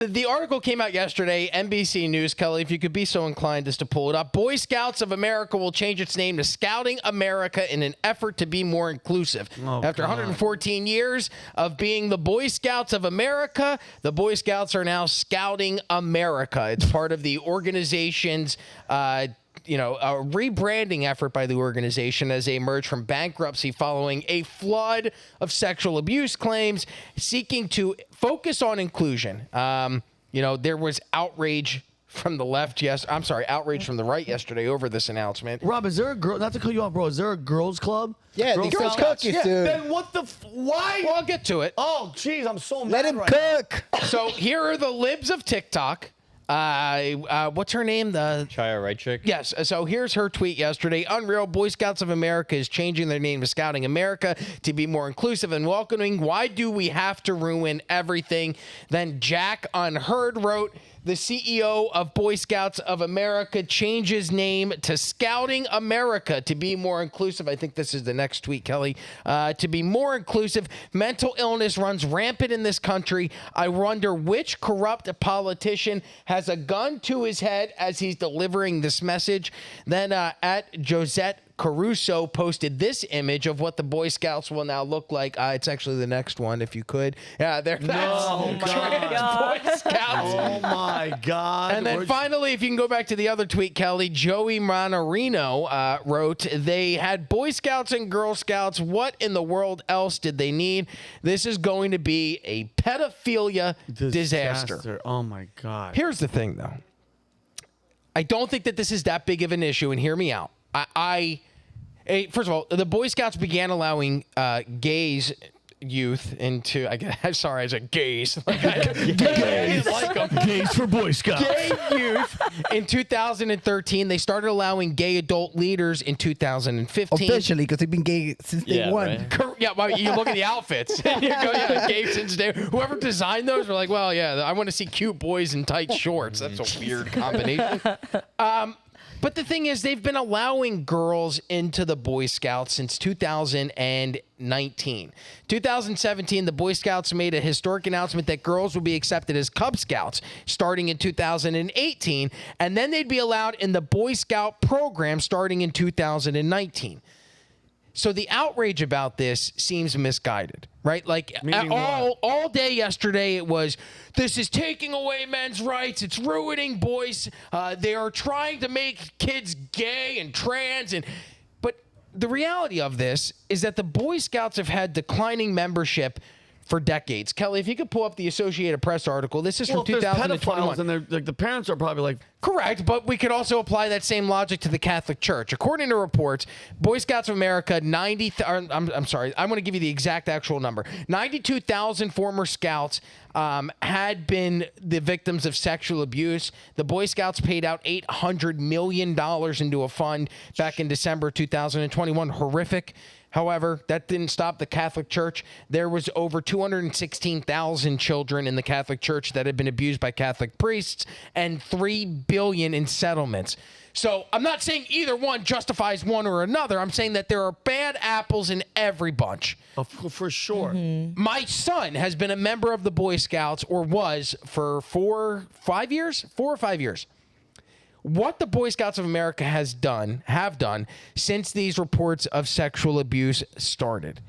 The article came out yesterday, NBC News, Kelly, if you could be so inclined as to pull it up. Boy Scouts of America will change its name to Scouting America in an effort to be more inclusive. After 114 years of being the Boy Scouts of America, the Boy Scouts are now Scouting America. It's part of the organization's a rebranding effort by the organization as they emerge from bankruptcy following a flood of sexual abuse claims, seeking to focus on inclusion. There was outrage from the left, outrage from the right yesterday over this announcement. Rob, is there a girl, not to cut you off, bro, is there a girls club? Yeah, the girls cookies, dude. Then what the, why? Well, I'll get to it. Oh, jeez, I'm so mad Let him cook. So here are the libs of TikTok. What's her name? The Chaya Right Chick? Yes. So here's her tweet yesterday. Unreal. Boy Scouts of America is changing their name to Scouting America to be more inclusive and welcoming. Why do we have to ruin everything? Then Jack Unheard wrote, the CEO of Boy Scouts of America changes name to Scouting America to be more inclusive. I think this is the next tweet, Kelly. To be more inclusive. Mental illness runs rampant in this country. I wonder which corrupt politician has a gun to his head as he's delivering this message. Then at Josette Caruso posted this image of what the Boy Scouts will now look like. It's actually the next one, if you could. Yeah, there. Oh, Boy Scouts. Oh, my God. And then finally, if you can go back to the other tweet, Kelly, Joey Manorino wrote, they had Boy Scouts and Girl Scouts. What in the world else did they need? This is going to be a pedophilia disaster. Oh, my God. Here's the thing, though. I don't think that this is that big of an issue, and hear me out. First of all, the Boy Scouts began allowing gays youth into, I said gays. Gays like them. Gays for Boy Scouts. Gay youth in 2013. They started allowing gay adult leaders in 2015. Officially, because they've been gay since day one. Right. Yeah, well, you look at the outfits. You go, yeah, gay since day. Whoever designed those were like, well, yeah, I want to see cute boys in tight shorts. That's a weird combination. But the thing is, they've been allowing girls into the Boy Scouts since 2019. 2017, the Boy Scouts made a historic announcement that girls would be accepted as Cub Scouts starting in 2018, and then they'd be allowed in the Boy Scout program starting in 2019. So the outrage about this seems misguided, right? Like all day yesterday it was, this is taking away men's rights. It's ruining boys. They are trying to make kids gay and trans. But the reality of this is that the Boy Scouts have had declining membership for decades. Kelly, if you could pull up the Associated Press article, this is from 2021. And they're, like, the parents are probably like... Correct, but we could also apply that same logic to the Catholic Church. According to reports, Boy Scouts of America, I'm sorry, I want to give you the exact actual number. 92,000 former Scouts had been the victims of sexual abuse. The Boy Scouts paid out $800 million into a fund back in December 2021. Horrific. However, that didn't stop the Catholic Church. There was over 216,000 children in the Catholic Church that had been abused by Catholic priests and $3 billion in settlements. So I'm not saying either one justifies one or another. I'm saying that there are bad apples in every bunch. For sure. Mm-hmm. My son has been a member of the Boy Scouts, or was, for 4 or 5 years. What the Boy Scouts of America have done since these reports of sexual abuse started.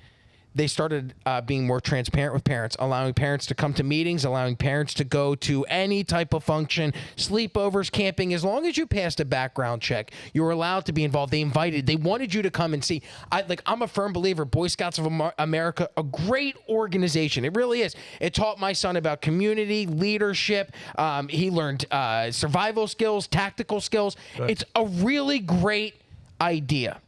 They started being more transparent with parents, allowing parents to come to meetings, allowing parents to go to any type of function, sleepovers, camping. As long as you passed a background check, you were allowed to be involved. They wanted you to come and see. I'm a firm believer, Boy Scouts of America, a great organization. It really is. It taught my son about community, leadership. He learned survival skills, tactical skills. Right. It's a really great idea.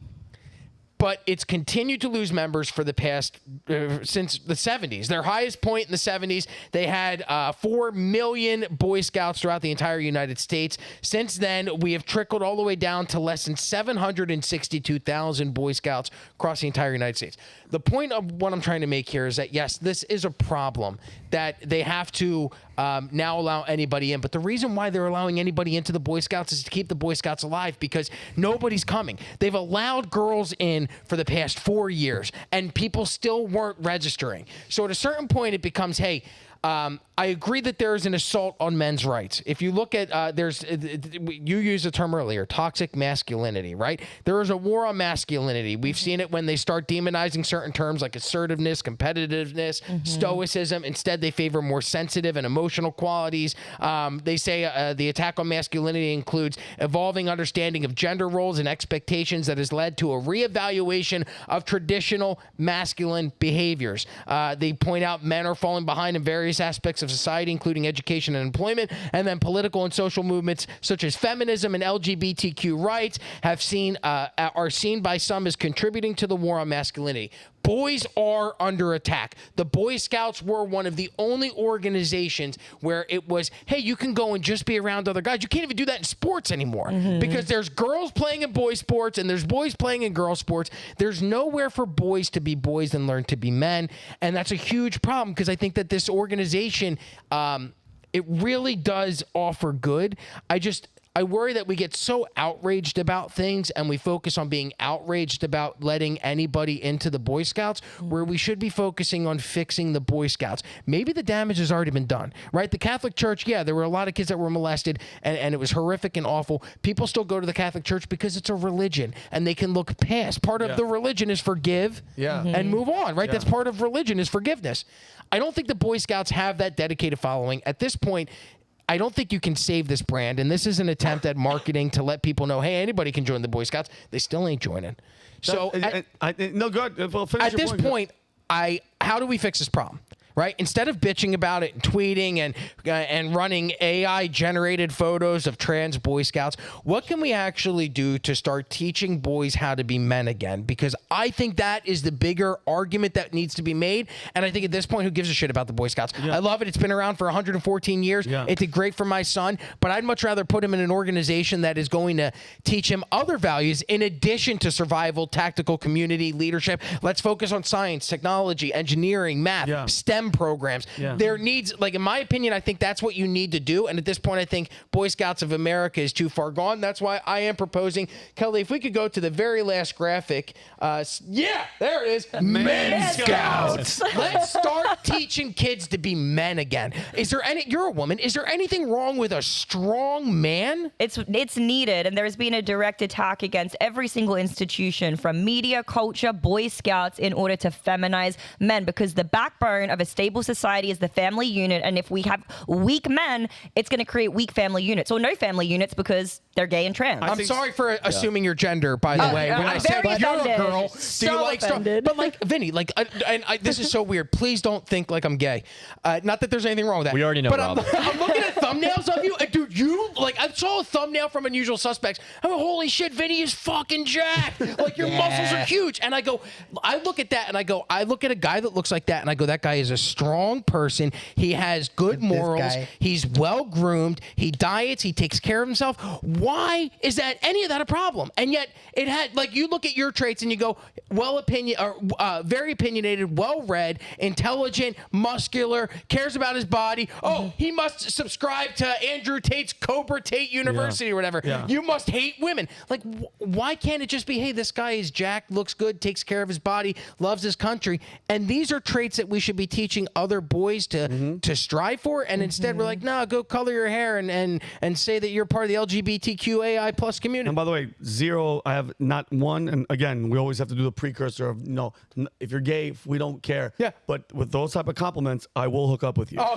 But it's continued to lose members for the past, since the 70s. Their highest point in the 70s, they had 4 million Boy Scouts throughout the entire United States. Since then, we have trickled all the way down to less than 762,000 Boy Scouts across the entire United States. The point of what I'm trying to make here is that, yes, this is a problem that they have to now allow anybody in. But the reason why they're allowing anybody into the Boy Scouts is to keep the Boy Scouts alive, because nobody's coming. They've allowed girls in for the past 4 years, and people still weren't registering. So at a certain point, it becomes, hey, I agree that there is an assault on men's rights. If you look at, you used the term earlier, toxic masculinity, right? There is a war on masculinity. We've seen it when they start demonizing certain terms like assertiveness, competitiveness, stoicism. Instead, they favor more sensitive and emotional qualities. They say the attack on masculinity includes evolving understanding of gender roles and expectations that has led to a reevaluation of traditional masculine behaviors. They point out men are falling behind in various aspects of society, including education and employment, and then political and social movements such as feminism and LGBTQ rights are seen by some as contributing to the war on masculinity. Boys are under attack. The Boy Scouts were one of the only organizations where it was, hey, you can go and just be around other guys. You can't even do that in sports anymore because there's girls playing in boy sports and there's boys playing in girl sports. There's nowhere for boys to be boys and learn to be men. And that's a huge problem because I think that this organization, it really does offer good. I worry that we get so outraged about things and we focus on being outraged about letting anybody into the Boy Scouts where we should be focusing on fixing the Boy Scouts. Maybe the damage has already been done, right? The Catholic Church, yeah, there were a lot of kids that were molested and it was horrific and awful. People still go to the Catholic Church because it's a religion and they can look past. Part of the religion is forgive and move on, right? That's part of religion is forgiveness. I don't think the Boy Scouts have that dedicated following. At this point, I don't think you can save this brand, and this is an attempt at marketing to let people know, hey, anybody can join the Boy Scouts. They still ain't joining. So no, good. Well, finish at your this point, how do we fix this problem? Right? Instead of bitching about it and tweeting and running AI-generated photos of trans Boy Scouts, what can we actually do to start teaching boys how to be men again? Because I think that is the bigger argument that needs to be made. And I think at this point, who gives a shit about the Boy Scouts? I love it. It's been around for 114 years. It did great for my son. But I'd much rather put him in an organization that is going to teach him other values in addition to survival, tactical, community, leadership. Let's focus on science, technology, engineering, math, STEM programs. There needs, like in my opinion, I think that's what you need to do. And at this point, I think Boy Scouts of America is too far gone. That's why I am proposing, Kelly, if we could go to the very last graphic. Yeah, there it is. Men Scouts. Let's start teaching kids to be men again. Is there any, you're a woman, is there anything wrong with a strong man? It's needed, and there's been a direct attack against every single institution from media, culture, Boy Scouts in order to feminize men, because the backbone of a stable society is the family unit, and if we have weak men, it's going to create weak family units or no family units because they're gay and trans. I'm sorry for assuming your gender, by the way. When I said you're a girl, do you like stuff? But like, Vinny, like, this is so weird. Please don't think like I'm gay. Not that there's anything wrong with that. We already know, but Rob. I'm looking at thumbnails of you, and dude, you like, I saw a thumbnail from Unusual Suspects. I'm like, holy shit, Vinny is fucking jacked. Like your muscles are huge. And I look at that, and I look at a guy that looks like that, and I go, that guy is a strong person. He has good morals. He's well groomed. He diets. He takes care of himself. Why is that any of that a problem? And yet it had, like, you look at your traits and you go, very opinionated, well read, intelligent, muscular, cares about his body. Oh, he must subscribe to Andrew Tate's Cobra Tate University or whatever. You must hate women. Like, why can't it just be, hey, this guy is jacked, looks good, takes care of his body, loves his country? And these are traits that we should be teaching other boys to strive for. And instead we're like, no, go color your hair and say that you're part of the LGBTQAI plus community. And by the way, zero, I have not one. And again, we always have to do the precursor of, no, if you're gay, we don't care. But with those type of compliments, I will hook up with you. No,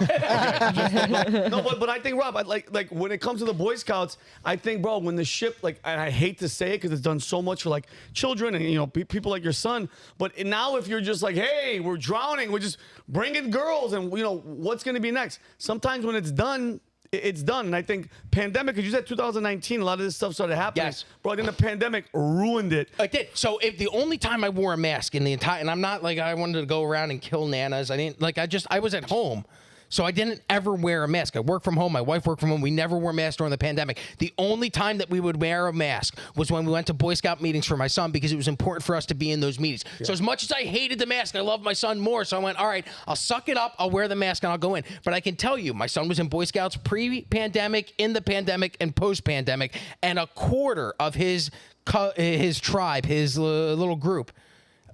but I think, Rob, like when it comes to the Boy Scouts, I think, bro, when the ship, like, and I hate to say it because it's done so much for like children and, you know, people like your son. But now if you're just like, hey, we're drowning, we're just bringing girls and, you know, what's going to be next? Sometimes when it's done, it's done. And I think pandemic, because you said 2019, a lot of this stuff started happening. Bro, I think the pandemic ruined it. It did. So if the only time I wore a mask in the entire, and I'm not like I wanted to go around and kill nanas. I didn't, like, I was at home. So I didn't ever wear a mask. I work from home. My wife worked from home. We never wore masks during the pandemic. The only time that we would wear a mask was when we went to Boy Scout meetings for my son because it was important for us to be in those meetings. So as much as I hated the mask, I loved my son more. So I went, all right, I'll suck it up. I'll wear the mask and I'll go in. But I can tell you, my son was in Boy Scouts pre-pandemic, in the pandemic, and post-pandemic. And a quarter of his tribe, his little group,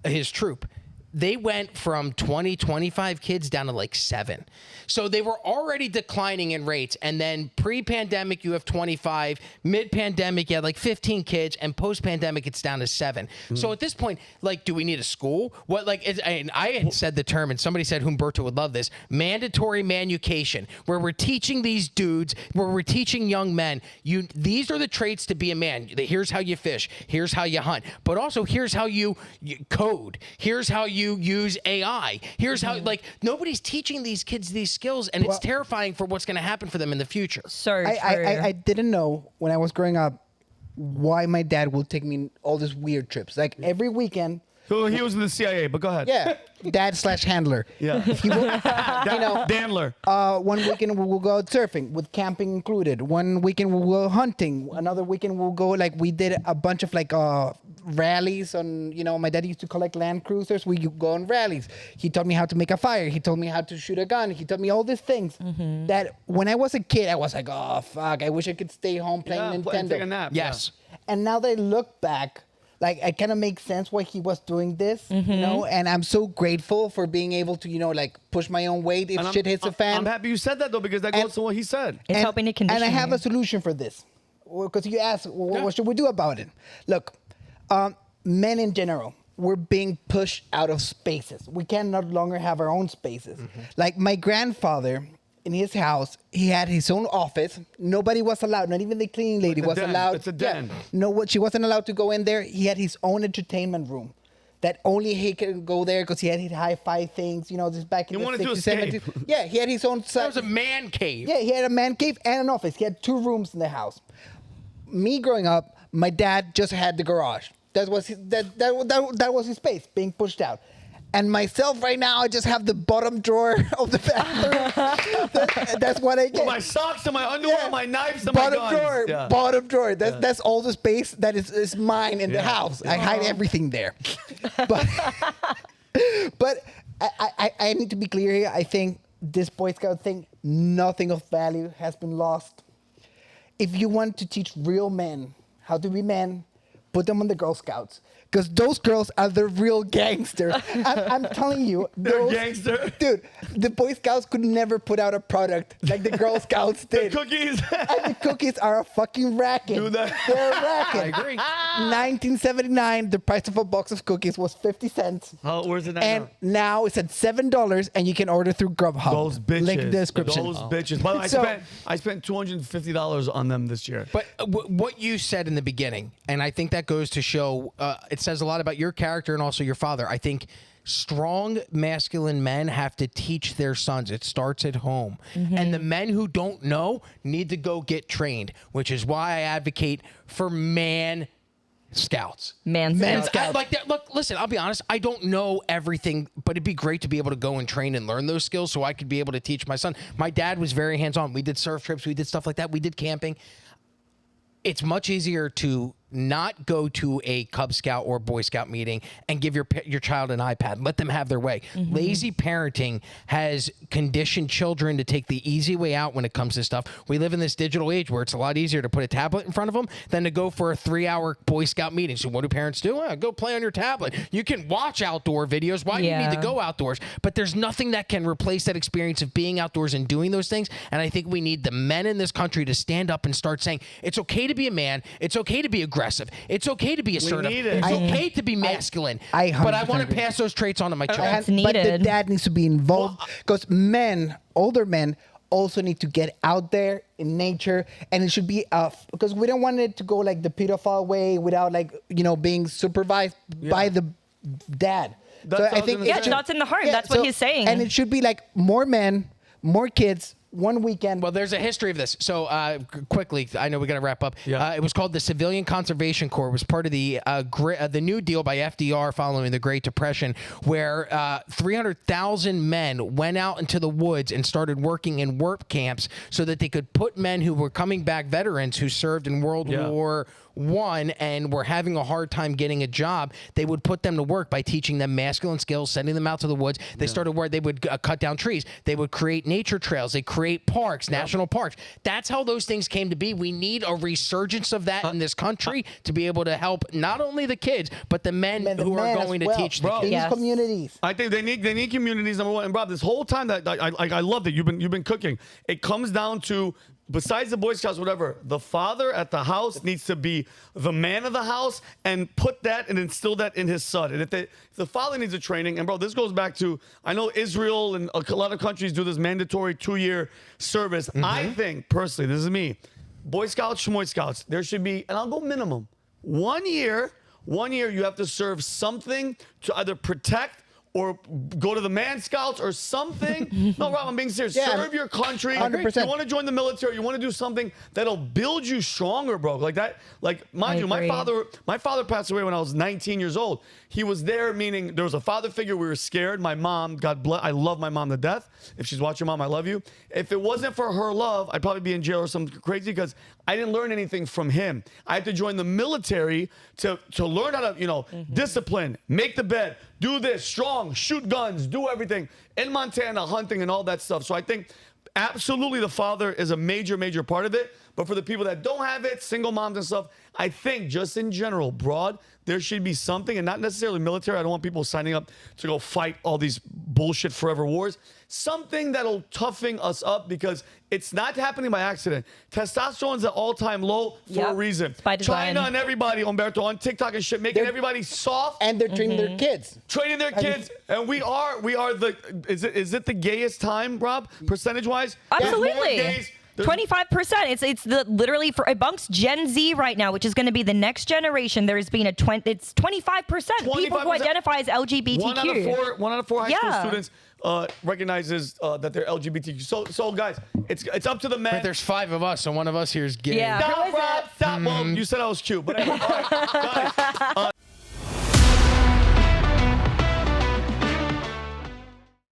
his troop, they went from 20, 25 kids down to like 7. So they were already declining in rates. And then pre-pandemic, you have 25. Mid-pandemic, you had like 15 kids. And post-pandemic, it's down to 7. So at this point, like, do we need a school? What, like, and I had said the term, and somebody said Humberto would love this, mandatory manucation, where we're teaching these dudes, where we're teaching young men, these are the traits to be a man. Here's how you fish. Here's how you hunt. But also, here's how you code. Here's how you use AI. Here's how, like, nobody's teaching these kids these skills, and it's terrifying for what's going to happen for them in the future. So I didn't know when I was growing up why my dad will take me on all these weird trips. Like every weekend. So he was in the CIA, but go ahead. Yeah, dad/handler. Yeah. He will, Dandler. one weekend we will go out surfing with camping included. One weekend we'll go hunting. Another weekend we'll go, like, we did a bunch of like rallies on, my dad used to collect Land Cruisers. We go on rallies. He taught me how to make a fire. He told me how to shoot a gun. He taught me all these things that when I was a kid, I was like, oh, fuck, I wish I could stay home playing Nintendo. Take a nap. Yes. And now that I look back, like, it kind of makes sense why he was doing this, and I'm so grateful for being able to, like, push my own weight if shit hits the fan. I'm happy you said that, though, because that goes to what he said. It's helping to condition And I have you. a solution for this. Because you asked, what should we do about it? Look, men in general, we're being pushed out of spaces. We can no longer have our own spaces. Like, my grandfather, in his house, he had his own office. Nobody was allowed, not even the cleaning lady was allowed. It's a den. She wasn't allowed to go in there. He had his own entertainment room that only he could go there because he had his hi-fi things, this back in the 60s, 70s. Yeah, he had his own... That was a man cave. Yeah, he had a man cave and an office. He had 2 rooms in the house. Me growing up, my dad just had the garage. That was his space being pushed out. And myself right now, I just have the bottom drawer of the bathroom. That's what I get. Well, my socks and my underwear, my knives and my guns. Drawer, bottom drawer. That's all the space that is mine in the house. I hide everything there. But I need to be clear here. I think this Boy Scout thing, nothing of value has been lost. If you want to teach real men how to be men, put them on the Girl Scouts. Because those girls are the real gangsters. I'm telling you. They're gangster. Dude, the Boy Scouts could never put out a product like the Girl Scouts did. The cookies. And the cookies are a fucking racket. Do that. They're a racket. I agree. 1979, the price of a box of cookies was 50 cents. Where's it at And now? now it's at $7 and you can order through Grubhub. Those bitches. Link in the description. Those bitches. By the way, I spent $250 on them this year. But what you said in the beginning, and I think that goes to show, it says a lot about your character and also your father. I think strong masculine men have to teach their sons. It starts at home. And the men who don't know need to go get trained, which is why I advocate for man scouts. Man scouts. Like that. Look, listen, I'll be honest. I don't know everything, but it'd be great to be able to go and train and learn those skills so I could be able to teach my son. My dad was very hands-on. We did surf trips. We did stuff like that. We did camping. It's much easier to not go to a Cub Scout or Boy Scout meeting and give your child an iPad. Let them have their way. Lazy parenting has conditioned children to take the easy way out when it comes to stuff. We live in this digital age where it's a lot easier to put a tablet in front of them than to go for a 3-hour Boy Scout meeting. So what do parents do? Go play on your tablet. You can watch outdoor videos. Why do you need to go outdoors? But there's nothing that can replace that experience of being outdoors and doing those things. And I think we need the men in this country to stand up and start saying, it's okay to be a man. It's okay to be aggressive. It's okay to be assertive. It's okay to be masculine. But I want to pass those traits on to my children. It's needed. But the dad needs to be involved because older men also need to get out there in nature, and it should be because we don't want it to go like the pedophile way without being supervised by the dad. That's so I think it starts in the home. That's what he's saying. And it should be like more men, more kids. One weekend. Well, there's a history of this. So quickly, I know we got to wrap up. It was called the Civilian Conservation Corps. It was part of the New Deal by FDR following the Great Depression, where 300,000 men went out into the woods and started working in work camps so that they could put men who were coming back veterans who served in World War I and were having a hard time getting a job. They would put them to work by teaching them masculine skills, sending them out to the woods. They started where they would cut down trees. They would create nature trails. They created create parks, national parks. That's how those things came to be. We need a resurgence of that in this country to be able to help not only the kids, but the men who are going to teach the kids. These communities. I think they need communities, number one. And Rob, this whole time that I love that you've been cooking. It comes down to, besides the Boy Scouts, whatever, the father at the house needs to be the man of the house and put that and instill that in his son. And if the father needs a training, and bro, this goes back to, I know Israel and a lot of countries do this mandatory 2-year service. I think, personally, this is me, Boy Scouts, Schmoy Scouts, there should be, and I'll go minimum, 1 year you have to serve something to either protect or go to the Man Scouts or something. No, Rob, I'm being serious. Yeah, serve your country. 100%. You want to join the military. You want to do something that'll build you stronger, bro. Like that. Like, mind you, my father passed away when I was 19 years old. He was there, meaning there was a father figure. We were scared. My mom, God bless, I love my mom to death. If she's watching, Mom, I love you. If it wasn't for her love, I'd probably be in jail or something crazy because I didn't learn anything from him. I had to join the military to learn how to, discipline, make the bed, do this, strong, shoot guns, do everything. In Montana, hunting and all that stuff. So I think absolutely the father is a major, major part of it. But for the people that don't have it, single moms and stuff, I think just in general, broad, there should be something, and not necessarily military. I don't want people signing up to go fight all these bullshit forever wars. Something that'll toughen us up because it's not happening by accident. Testosterone's at all-time low for a reason. By design. China and everybody, Umberto, on TikTok and shit, making everybody soft. And they're training their kids. Training their kids. And we are the, is it the gayest time, Rob, percentage-wise? Absolutely. 25%. It's literally for amongst Gen Z right now, which is going to be the next generation. There's been it's 25% people who identify as LGBTQ. One out of four high school students recognizes that they're LGBTQ. So guys, it's up to the men. But there's 5 of us, so one of us here is gay. Yeah. Stop, Rob. Stop. Well, you said I was cute, but anyway, all right, guys.